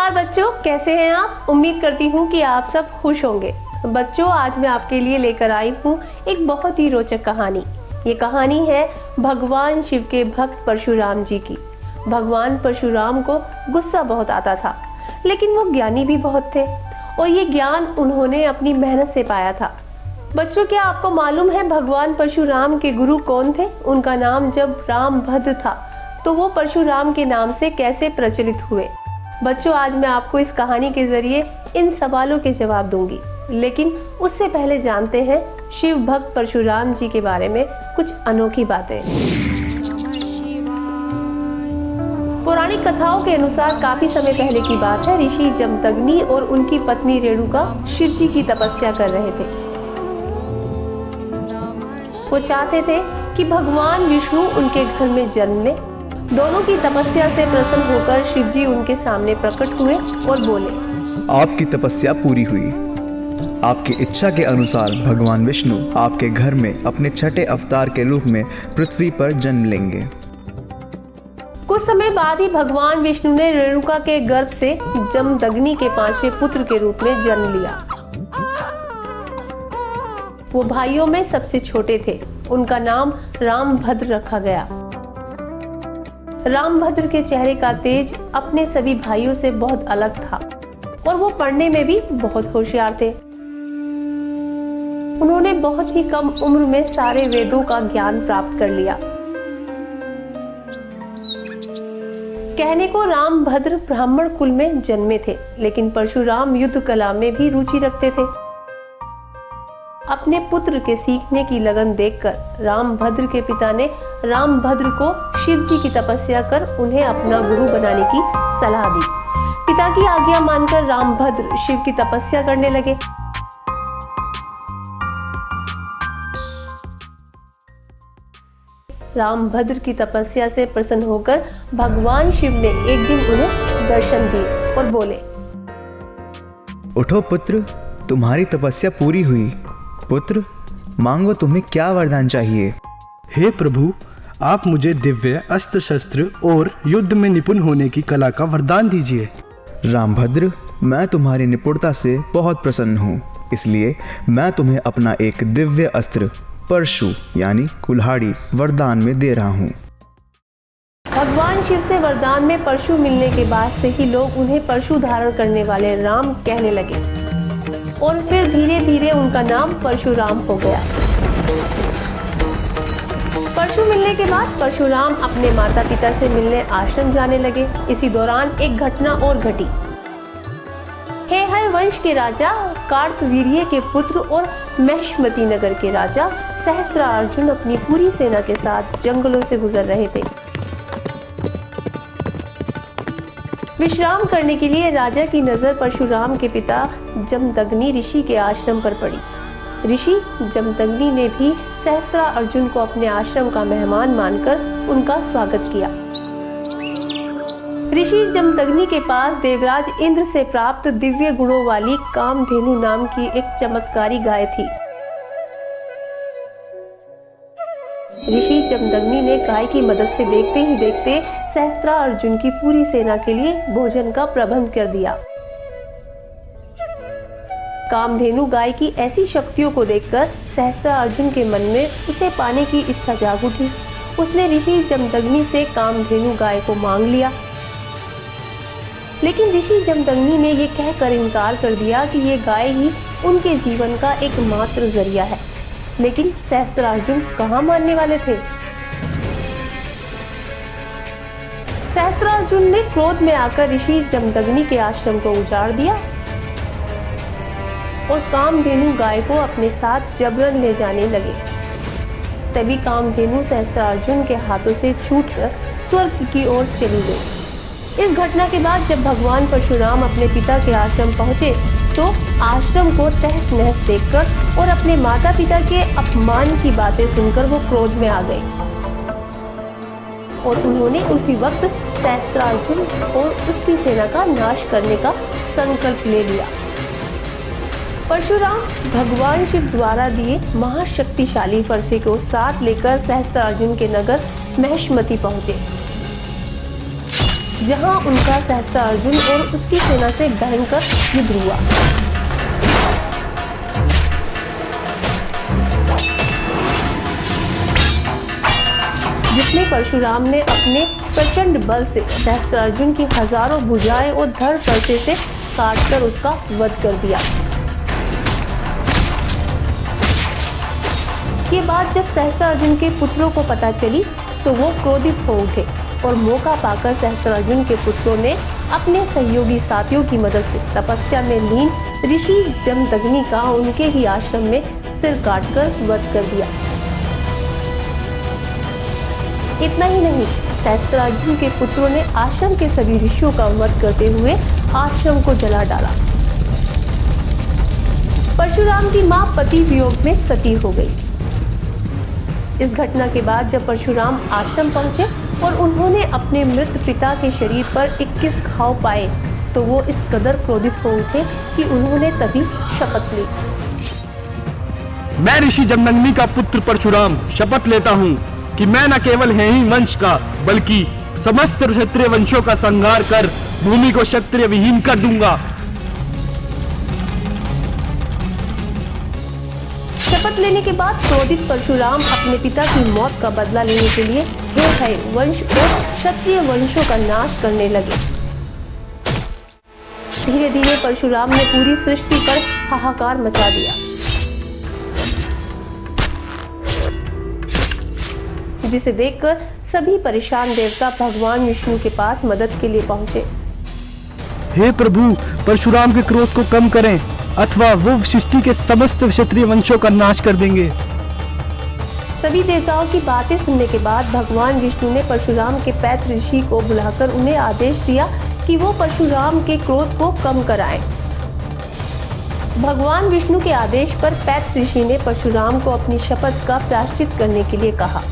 नमस्कार बच्चों, कैसे हैं आप? उम्मीद करती हूँ कि आप सब खुश होंगे। बच्चों, आज मैं आपके लिए लेकर आई हूँ एक बहुत ही रोचक कहानी। ये कहानी है भगवान शिव के भक्त परशुराम जी की। भगवान परशुराम को गुस्सा बहुत आता था, लेकिन वो ज्ञानी भी बहुत थे और ये ज्ञान उन्होंने अपनी मेहनत से पाया था। बच्चों, क्या आपको मालूम है भगवान परशुराम के गुरु कौन थे? उनका नाम जब रामभद्र था तो वो परशुराम के नाम से कैसे प्रचलित हुए? बच्चों, आज मैं आपको इस कहानी के जरिए इन सवालों के जवाब दूंगी, लेकिन उससे पहले जानते हैं शिव भक्त परशुराम जी के बारे में कुछ अनोखी बातें। पौराणिक कथाओं के अनुसार काफी समय पहले की बात है। ऋषि जमदग्नि और उनकी पत्नी रेणुका शिव जी की तपस्या कर रहे थे। वो चाहते थे कि भगवान विष्णु उनके घर में जन्म ले। दोनों की तपस्या से प्रसन्न होकर शिव जी उनके सामने प्रकट हुए और बोले, आपकी तपस्या पूरी हुई। आपकी इच्छा के अनुसार भगवान विष्णु आपके घर में अपने छठे अवतार के रूप में पृथ्वी पर जन्म लेंगे। कुछ समय बाद ही भगवान विष्णु ने रेणुका के गर्भ से जमदग्नि के 5वें पुत्र के रूप में जन्म लिया। वो भाइयों में सबसे छोटे थे। उनका नाम रामभद्र रखा गया। रामभद्र के चेहरे का तेज अपने सभी भाइयों से बहुत अलग था और वो पढ़ने में भी बहुत होशियार थे। उन्होंने बहुत ही कम उम्र में सारे वेदों का ज्ञान प्राप्त कर लिया। कहने को रामभद्र ब्राह्मण कुल में जन्मे थे, लेकिन परशुराम युद्ध कला में भी रुचि रखते थे। अपने पुत्र के सीखने की लगन देखकर रामभद्र के पिता ने रामभद्र को शिव जी की तपस्या कर उन्हें अपना गुरु बनाने की सलाह दी। पिता की आज्ञा मानकर रामभद्र शिव की तपस्या करने लगे। रामभद्र की तपस्या से प्रसन्न होकर भगवान शिव ने एक दिन उन्हें दर्शन दिए और बोले, उठो पुत्र, तुम्हारी तपस्या पूरी हुई। पुत्र, मांगो, तुम्हें क्या वरदान चाहिए? हे प्रभु, आप मुझे दिव्य अस्त्र शस्त्र और युद्ध में निपुण होने की कला का वरदान दीजिए। रामभद्र, मैं तुम्हारी निपुणता से बहुत प्रसन्न हूँ, इसलिए मैं तुम्हें अपना एक दिव्य अस्त्र परशु यानी कुल्हाड़ी वरदान में दे रहा हूँ। भगवान शिव से वरदान में परशु मिलने के बाद से ही लोग उन्हें परशु धारण करने वाले राम कहने लगे और फिर धीरे धीरे उनका नाम परशुराम हो गया। परशु मिलने के बाद परशुराम अपने माता पिता से मिलने आश्रम जाने लगे। इसी दौरान एक घटना और घटी। हेहर वंश के राजा कार्तवीर्य के पुत्र और महिष्मती नगर के राजा सहस्त्रार्जुन अपनी पूरी सेना के साथ जंगलों से गुजर रहे थे। विश्राम करने के लिए राजा की नजर परशुराम के पिता जमदग्नि ऋषि के आश्रम पर पड़ी। ऋषि जमदग्नि ने भी सहस्त्रार्जुन को अपने आश्रम का मेहमान मानकर उनका स्वागत किया। ऋषि जमदग्नि के पास देवराज इंद्र से प्राप्त दिव्य गुणों वाली कामधेनु नाम की एक चमत्कारी गाय थी। ऋषि जमदग्नि ने गाय की मदद से देखते ही देखते सहस्त्रार्जुन की पूरी सेना के लिए भोजन का प्रबंध कर दिया। कामधेनु गाय की ऐसी शक्तियों को देखकर सहस्त्रार्जुन के मन में उसे पाने की इच्छा जाग उठी। उसने ऋषि जमदग्नि से कामधेनु गाय को मांग लिया, लेकिन ऋषि जमदग्नि ने यह कहकर इनकार कर दिया कि ये गाय ही उनके जीवन का एकमात्र जरिया है। लेकिन सहस्त्रार्जुन कहाँ मानने वाले थे। सहस्त्रार्जुन ने क्रोध में आकर ऋषि जमदग्नि के आश्रम को उजाड़ दिया और कामधेनु गाय को अपने साथ जबरन ले जाने लगे। तभी कामधेनु सहस्त्रार्जुन के हाथों से छूटकर स्वर्ग की ओर चली गई। इस घटना के बाद जब भगवान परशुराम अपने पिता के आश्रम पहुंचे तो आश्रम को तहस नहस देखकर और अपने माता पिता के अपमान की बातें सुनकर वो क्रोध में आ गए और उन्होंने उसी वक्त सहस्त्रार्जुन और उसकी सेना का नाश करने का संकल्प ले लिया। परशुराम भगवान शिव द्वारा दिए महाशक्तिशाली फरसे को साथ लेकर सहस्त्रार्जुन के नगर महिष्मती पहुंचे। जहां उनका सहस्त्रार्जुन और उसकी सेना से भयंकर युद्ध हुआ। जिसमें परशुराम ने अपने प्रचंड बल से सहस्त्रार्जुन की हजारों भुजाएं और धड़ परसे से काटकर उसका वध कर दिया। ये बात जब सहस्त्रार्जुन के पुत्रों को पता चली तो वो क्रोधित हो उठे और मौका पाकर सहस्त्रार्जुन के पुत्रों ने अपने सहयोगी साथियों की मदद से तपस्या में लीन ऋषि जमदग्नि का उनके ही आश्रम में सिर काटकर वध कर दिया। इतना ही नहीं, सहस्त्रार्जुन के पुत्रों ने आश्रम के सभी ऋषियों का वध करते हुए आश्रम को जला डाला। परशुराम की मां पति वियोग में सती हो गई। इस घटना के बाद जब परशुराम आश्रम पहुंचे और उन्होंने अपने मृत पिता के शरीर पर 21 घाव पाए तो वो इस कदर क्रोधित हो उठे कि उन्होंने तभी शपथ ली। मैं ऋषि जमदग्नि का पुत्र परशुराम शपथ लेता हूँ कि मैं न केवल ही वंश का बल्कि समस्त क्षत्रिय वंशों का संहार कर भूमि को क्षत्रिय विहीन कर दूंगा। शपथ लेने के बाद क्रोधित परशुराम अपने पिता की मौत का बदला लेने के लिए हे वंश और क्षत्रिय वंशों का नाश करने लगे। धीरे धीरे परशुराम ने पूरी सृष्टि पर हाहाकार मचा दिया, जिसे देखकर सभी परेशान देवता भगवान विष्णु के पास मदद के लिए पहुंचे। हे प्रभु, परशुराम के क्रोध को कम करें अथवा वो सृष्टि के समस्त क्षत्रिय वंशों का नाश कर देंगे। सभी देवताओं की बातें सुनने के बाद भगवान विष्णु ने परशुराम के पैत्र ऋषि को बुलाकर उन्हें आदेश दिया कि वो परशुराम के क्रोध को कम कराएं। भगवान विष्णु के आदेश पर पैत्र ऋषि ने परशुराम को अपनी शपथ का प्रायश्चित करने के लिए कहा।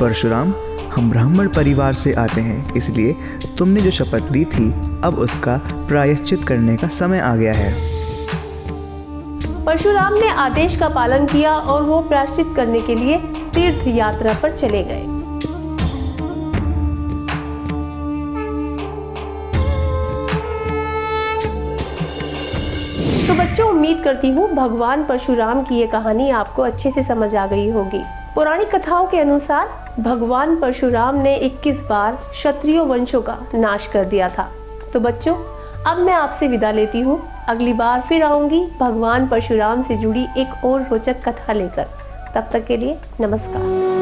परशुराम, हम ब्राह्मण परिवार से आते हैं, इसलिए तुमने जो शपथ दी थी अब उसका प्रायश्चित करने का समय आ गया है। परशुराम ने आदेश का पालन किया और वो प्रायश्चित करने के लिए तीर्थ यात्रा पर चले गए। तो बच्चों, उम्मीद करती हूँ भगवान परशुराम की ये कहानी आपको अच्छे से समझ आ गई होगी। पौराणिक कथाओं के अनुसार भगवान परशुराम ने 21 बार क्षत्रिय वंशों का नाश कर दिया था। तो बच्चों, अब मैं आपसे विदा लेती हूँ। अगली बार फिर आऊंगी भगवान परशुराम से जुड़ी एक और रोचक कथा लेकर। तब तक के लिए नमस्कार।